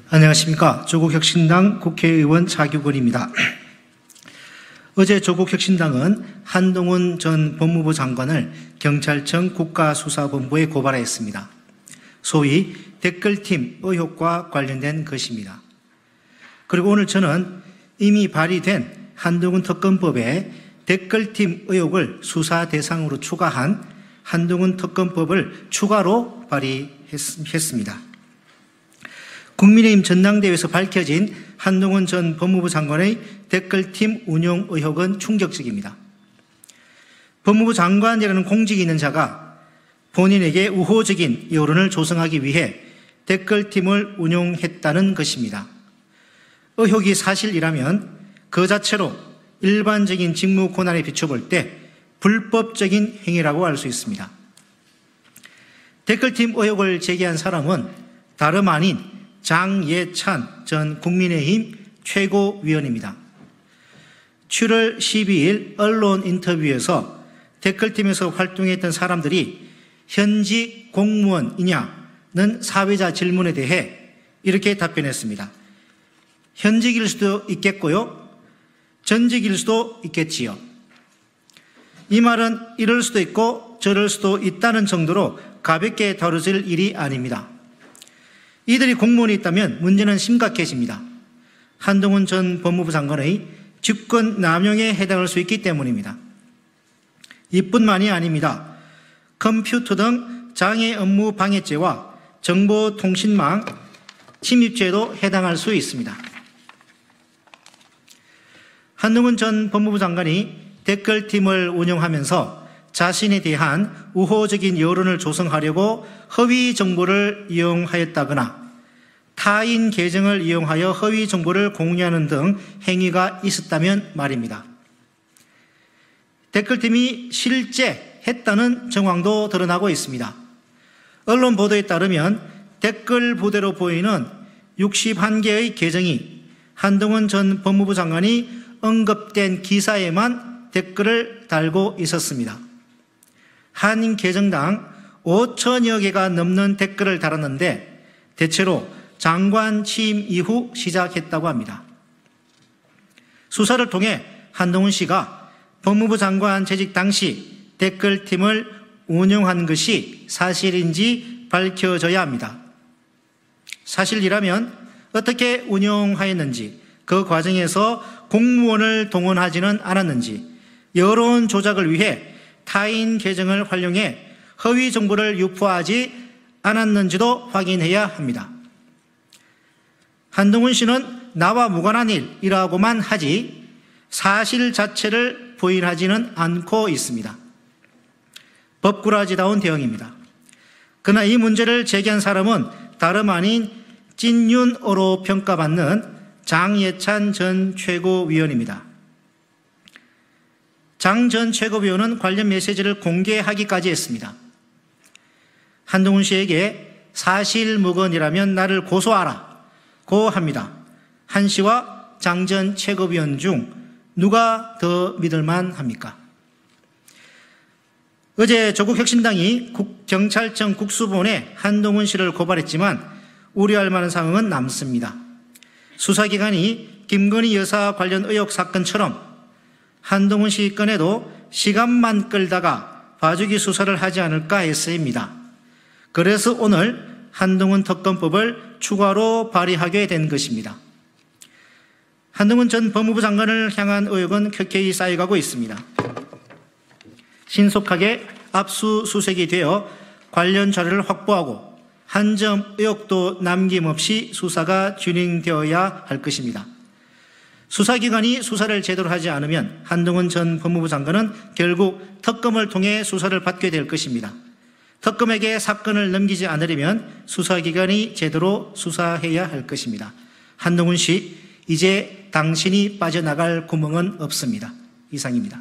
안녕하십니까. 조국혁신당 국회의원 차규근입니다. 어제 조국혁신당은 한동훈 전 법무부 장관을 경찰청 국가수사본부에 고발했습니다. 소위 댓글팀 의혹과 관련된 것입니다. 그리고 오늘 저는 이미 발의된 한동훈 특검법에 댓글팀 의혹을 수사 대상으로 추가한 한동훈 특검법을 추가로 발의했습니다. 국민의힘 전당대회에서 밝혀진 한동훈 전 법무부 장관의 댓글팀 운용 의혹은 충격적입니다. 법무부 장관이라는 공직이 있는 자가 본인에게 우호적인 여론을 조성하기 위해 댓글팀을 운용했다는 것입니다. 의혹이 사실이라면 그 자체로 일반적인 직무 권한에 비춰볼 때 불법적인 행위라고 할 수 있습니다. 댓글팀 의혹을 제기한 사람은 다름 아닌 장예찬 전 국민의힘 최고위원입니다. 7월 12일 언론 인터뷰에서 댓글팀에서 활동했던 사람들이 현직 공무원이냐는 사회자 질문에 대해 이렇게 답변했습니다. 현직일 수도 있겠고요. 전직일 수도 있겠지요. 이 말은 이럴 수도 있고 저럴 수도 있다는 정도로 가볍게 다뤄질 일이 아닙니다. 이들이 공무원이 있다면 문제는 심각해집니다. 한동훈 전 법무부 장관의 직권 남용에 해당할 수 있기 때문입니다. 이뿐만이 아닙니다. 컴퓨터 등 장애 업무 방해죄와 정보통신망 침입죄도 해당할 수 있습니다. 한동훈 전 법무부 장관이 댓글팀을 운영하면서 자신에 대한 우호적인 여론을 조성하려고 허위 정보를 이용하였다거나 타인 계정을 이용하여 허위 정보를 공유하는 등 행위가 있었다면 말입니다. 댓글팀이 실제 했다는 정황도 드러나고 있습니다. 언론 보도에 따르면 댓글 부대로 보이는 61개의 계정이 한동훈 전 법무부 장관이 언급된 기사에만 댓글을 달고 있었습니다. 한 계정당 5천여 개가 넘는 댓글을 달았는데 대체로 장관 취임 이후 시작했다고 합니다. 수사를 통해 한동훈 씨가 법무부 장관 재직 당시 댓글팀을 운영한 것이 사실인지 밝혀져야 합니다. 사실이라면 어떻게 운영하였는지, 그 과정에서 공무원을 동원하지는 않았는지, 여론 조작을 위해 타인 계정을 활용해 허위 정보를 유포하지 않았는지도 확인해야 합니다. 한동훈 씨는 나와 무관한 일이라고만 하지 사실 자체를 부인하지는 않고 있습니다. 법꾸라지다운 대응입니다. 그러나 이 문제를 제기한 사람은 다름 아닌 찐윤어로 평가받는 장예찬 전 최고위원입니다. 장 전 최고위원은 관련 메시지를 공개하기까지 했습니다. 한동훈 씨에게 사실무근이라면 나를 고소하라고 합니다. 한 씨와 장 전 최고위원 중 누가 더 믿을만 합니까? 어제 조국혁신당이 경찰청 국수본에 한동훈 씨를 고발했지만 우려할 만한 상황은 남습니다. 수사기관이 김건희 여사 관련 의혹 사건처럼 한동훈 씨 건에도 시간만 끌다가 봐주기 수사를 하지 않을까 했습니다. 그래서 오늘 한동훈 특검법을 추가로 발의하게 된 것입니다. 한동훈 전 법무부 장관을 향한 의혹은 켜켜이 쌓여가고 있습니다. 신속하게 압수수색이 되어 관련 자료를 확보하고 한 점 의혹도 남김없이 수사가 진행되어야 할 것입니다. 수사기관이 수사를 제대로 하지 않으면 한동훈 전 법무부 장관은 결국 특검을 통해 수사를 받게 될 것입니다. 특검에게 사건을 넘기지 않으려면 수사기관이 제대로 수사해야 할 것입니다. 한동훈 씨, 이제 당신이 빠져나갈 구멍은 없습니다. 이상입니다.